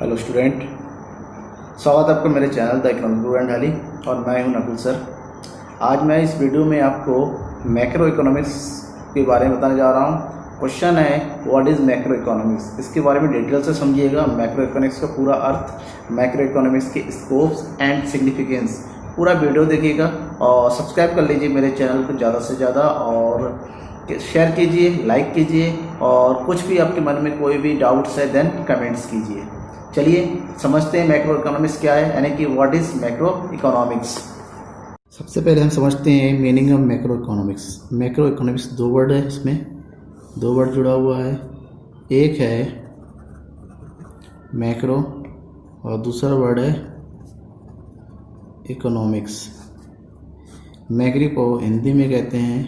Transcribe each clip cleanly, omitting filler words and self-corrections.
Hello student, स्वागत है आपका मेरे चैनल द इकोनॉमिक स्टूडेंट हाली और मैं हूं नकुल सर। आज मैं इस वीडियो में आपको मैक्रो इकोनॉमिक्स के बारे में बताने जा रहा हूं। क्वेश्चन है व्हाट इज़ मैक्रो इकोनॉमिक्स, इसके बारे में डिटेल से समझिएगा। मैक्रो इकोनॉमिक्स का पूरा अर्थ, मैक्रो इकोनॉमिक्स के स्कोप्स एंड सिग्निफिकेंस, पूरा वीडियो देखिएगा और सब्सक्राइब कर लीजिए मेरे चैनल को ज़्यादा से ज़्यादा और शेयर कीजिए, लाइक कीजिए और कुछ भी आपके मन में कोई भी डाउट्स है देन कमेंट्स कीजिए। चलिए समझते हैं मैक्रो इकोनॉमिक्स क्या है, यानी कि व्हाट इज़ मैक्रो इकोनॉमिक्स। सबसे पहले हम समझते हैं meaning of macro economics. Macro economics दो वर्ड है, इसमें दो वर्ड जुड़ा हुआ है। एक है मैक्रो और दूसरा वर्ड है इकोनॉमिक्स। मैक्रो को हिंदी में कहते हैं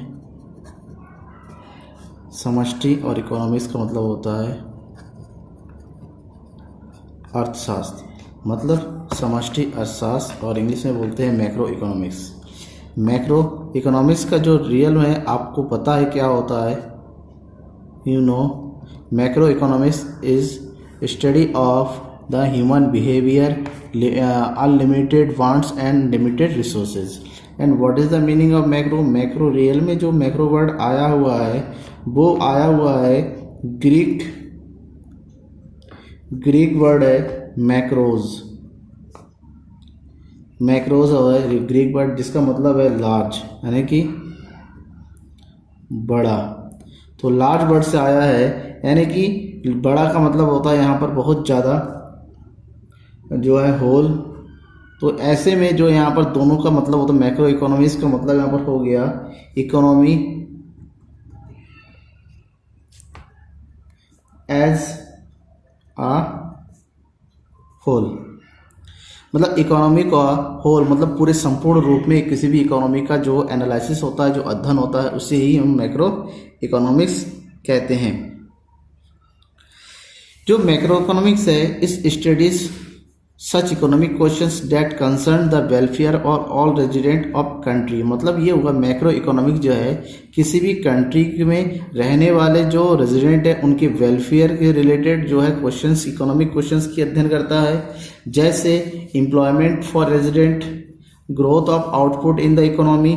समष्टि और इकोनॉमिक्स का मतलब होता है अर्थशास्त्र, मतलब समष्टि अर्थशास्त्र और इंग्लिश में बोलते हैं मैक्रो इकोनॉमिक्स। मैक्रो इकोनॉमिक्स का जो रियल में आपको पता है क्या होता है, macro economics is study of the human behaviour, unlimited wants and limited resources. And what is the meaning of macro? Macro real में जो मैक्रो वर्ड आया हुआ है वो आया हुआ है ग्रीक वर्ड है मैक्रोज। मैक्रोज है ग्रीक वर्ड जिसका मतलब है लार्ज, यानी कि बड़ा। तो लार्ज वर्ड से आया है, यानी कि बड़ा का मतलब होता है यहाँ पर बहुत ज़्यादा जो है होल। तो ऐसे में जो यहाँ पर दोनों का मतलब होता है, मैक्रो इकोनॉमिक्स का मतलब यहाँ पर हो गया इकोनॉमी एज आ होल, मतलब इकोनॉमी का होल मतलब पूरे संपूर्ण रूप में किसी भी इकोनॉमी का जो एनालिसिस होता है, जो अध्ययन होता है, उसे ही हम मैक्रो इकोनॉमिक्स कहते हैं। जो मैक्रो इकोनॉमिक्स है इस studies such economic questions that concern the welfare और ऑल रेजिडेंट ऑफ कंट्री। मतलब ये होगा मैक्रो इकोनॉमिक जो है किसी भी कंट्री में रहने वाले जो रेजिडेंट है उनके वेलफेयर के रिलेटेड जो है क्वेश्चंस, इकोनॉमिक क्वेश्चंस की अध्ययन करता है। जैसे employment for resident, growth of output in the economy,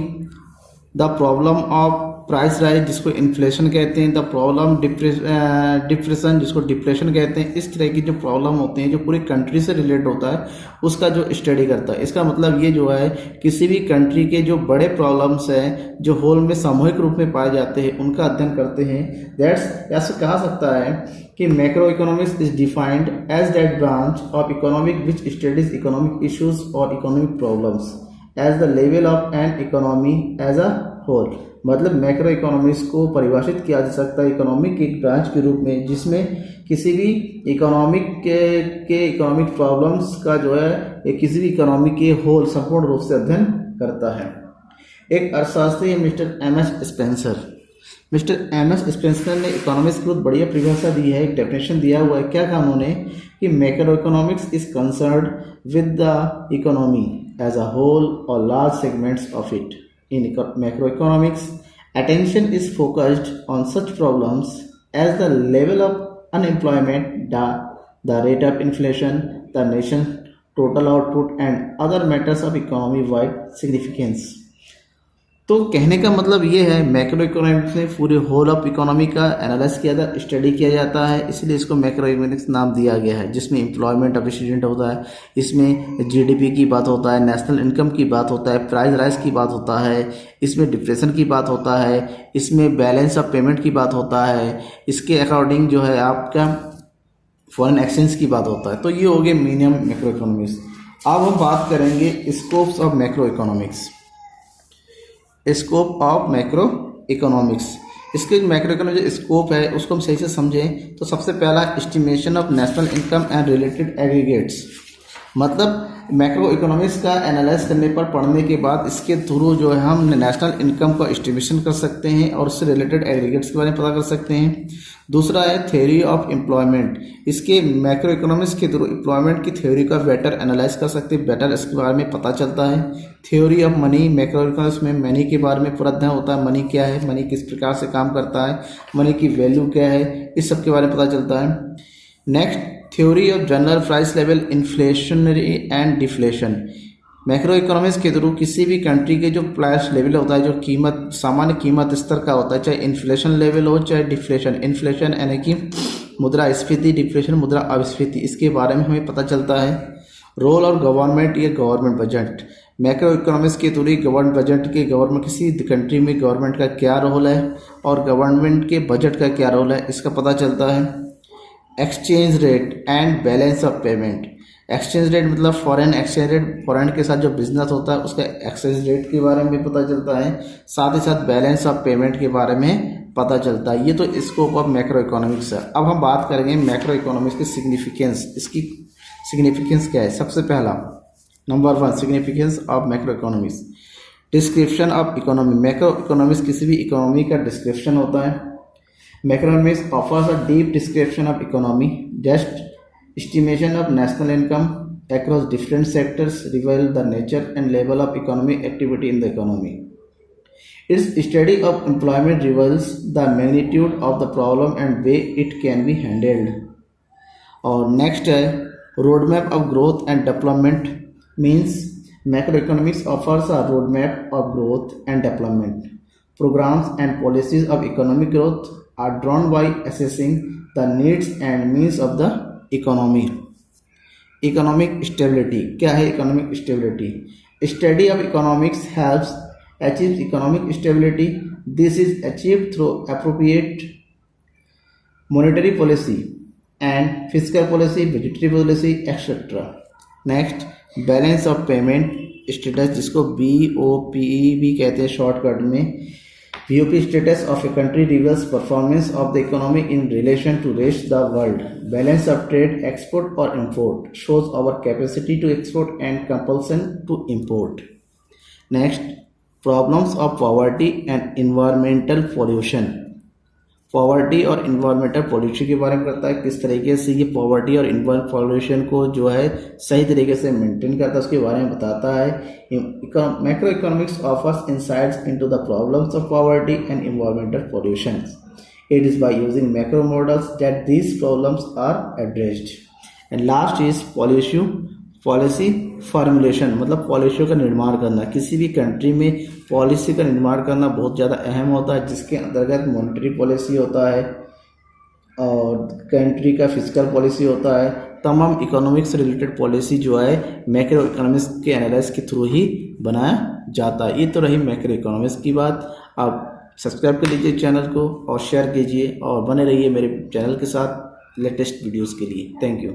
the problem of price rise जिसको इन्फ्लेशन कहते हैं, द प्रॉब्लम डिप्रेशन जिसको डिप्रेशन कहते हैं। इस तरह की जो प्रॉब्लम होते हैं जो पूरी कंट्री से रिलेटेड होता है उसका जो स्टडी करता है। इसका मतलब ये जो है किसी भी कंट्री के जो बड़े प्रॉब्लम्स हैं जो होल में सामूहिक रूप में पाए जाते हैं उनका अध्ययन करते हैं। दैट्स ऐसे कहा सकता है कि macroeconomics is defined as that branch of economic which studies economic issues और economic problems as the level of an economy as a whole. मतलब मैक्रो इकोनॉमिक्स को परिभाषित किया जा सकता है इकोनॉमिक एक ब्रांच के रूप में जिसमें किसी भी इकोनॉमिक के इकोनॉमिक प्रॉब्लम्स का जो है किसी भी इकोनॉमी के होल संपूर्ण रूप से अध्ययन करता है। एक अर्थशास्त्री है मिस्टर एम एस स्पेंसर ने इकोनॉमिक्स की बहुत बढ़िया परिभाषा दी है, एक डेफिनेशन दिया हुआ है। क्या कहा उन्होंने कि macroeconomics is concerned with the economy as a whole और large segments of it. In macroeconomics, attention is focused on such problems as the level of unemployment, the rate of inflation, the nation's total output, and other matters of economy-wide significance. तो कहने का मतलब ये है macro economics में पूरे whole of economy का analyse किया जाता, स्टडी किया जाता है, इसलिए इसको मैक्रो इकोनॉमिक्स नाम दिया गया है। जिसमें एम्प्लॉयमेंट ऑफ स्टूडेंट होता है, इसमें जीडीपी की बात होता है, नेशनल इनकम की बात होता है, प्राइस राइज की बात होता है, इसमें डिप्रेशन की बात होता है, इसमें बैलेंस ऑफ पेमेंट की बात होता है, इसके अकॉर्डिंग जो है आपका फॉरेन एक्सचेंज की बात होता है। तो ये हो गए मीनिंग ऑफ मैक्रो इकोनॉमिक्स। अब हम बात करेंगे scopes of macro economics. Scope of macro economics, इसके मैक्रो इकोनॉमिक जो स्कोप है उसको हम सही से समझें तो सबसे पहला estimation of national income and related aggregates. मतलब मैक्रो इकोनॉमिक्स का एनालाइज करने पर पढ़ने के बाद इसके थ्रू जो है हम नेशनल इनकम का एस्टिमेशन कर सकते हैं और उससे रिलेटेड एग्रीगेट्स के बारे में पता कर सकते हैं। दूसरा है थ्योरी ऑफ एम्प्लॉयमेंट, इसके मैक्रो इकोनॉमिक्स के थ्रू एम्प्लॉयमेंट की थ्योरी का बेटर एनालाइज कर सकते हैं, बेटर इसके बारे में पता चलता है। Theory of money, macro economics में मनी के बारे में पूरा अध्ययन होता है, मनी क्या है, मनी किस प्रकार से काम करता है, मनी की वैल्यू क्या है, इस सब के बारे में पता चलता है। Next theory of general price level, inflationary and deflation. Macro economics के थ्रू किसी भी कंट्री के जो प्राइस लेवल होता है, जो कीमत, सामान्य कीमत स्तर का होता है, चाहे इन्फ्लेशन लेवल हो चाहे डिफ्लेशन। इन्फ्लेशन यानी कि मुद्रास्फीति, डिफ्लेशन मुद्रा अपस्फीति, इसके बारे में हमें पता चलता है। रोल और गवर्नमेंट या गवर्नमेंट बजट, मैक्रो इकोनॉमिक्स के थ्रू गवर्नमेंट बजट के, गवर्नमेंट किसी कंट्री में गवर्नमेंट का क्या रोल है और गवर्नमेंट के बजट का क्या रोल है, इसका पता चलता है। Exchange rate and balance of payment. Exchange rate मतलब फॉरेन एक्सचेंज रेट, फॉरेन के साथ जो बिजनेस होता है उसका एक्सचेंज रेट के बारे में पता चलता है। साथ ही साथ बैलेंस ऑफ पेमेंट के बारे में पता चलता है। ये तो स्कोप ऑफ मैक्रो इकोनॉमिक्स है। अब हम बात करेंगे मैक्रो इकोनॉमिक्स की सिग्निफिकेंस। इसकी सिग्निफिकेंस क्या है? सबसे पहला, number 1, significance of macro economics. Description of economy. Macro economics किसी भी इकोनॉमी का डिस्क्रिप्शन होता है। Macroeconomics offers a deep description of economy, just estimation of national income across different sectors, reveal the nature and level of economic activity in the economy. Its study of employment reveals the magnitude of the problem and way it can be handled. और next है roadmap of growth and development, means macroeconomics offers a roadmap of growth and development. Programs and policies of economic growth are drawn by assessing the needs and means of the economy. Economic stability क्या है? Economic stability, study of economics helps achieve economic stability. This is achieved through appropriate monetary policy and fiscal policy, budgetary policy etcetera. Next, balance of payment status, जिसको BOPE भी कहते हैं shortcut में। BOP status of a country reveals performance of the economy in relation to rest the world. Balance of trade, export or import, shows our capacity to export and compulsion to import. Next, problems of poverty and environmental pollution. Poverty और environmental pollution के बारे में करता है, किस तरीके से ये पॉवर्टी और इन्वायरमेंटल पॉल्यूशन को जो है सही तरीके से मेंटेन करता है, उसके बारे में बताता है। Macro economics offers insights into the problems of poverty and environmental pollution. It is by using macro models that these problems are addressed. And last is policy formulation, मतलब पॉलिसियों का निर्माण करना। किसी भी कंट्री में पॉलिसी का निर्माण करना बहुत ज़्यादा अहम होता है, जिसके अंतर्गत मॉनेटरी पॉलिसी होता है और कंट्री का फिस्कल पॉलिसी होता है। तमाम इकोनॉमिक्स से रिलेटेड पॉलिसी जो है मैक्रो इकोनॉमिक्स के एनालिसिस के थ्रू ही बनाया जाता है। ये तो रही मैक्रो इकोनॉमिक्स की बात। आप सब्सक्राइब कर लीजिए चैनल को और शेयर कीजिए और बने रहिए मेरे चैनल के साथ लेटेस्ट वीडियोज़ के लिए। Thank you.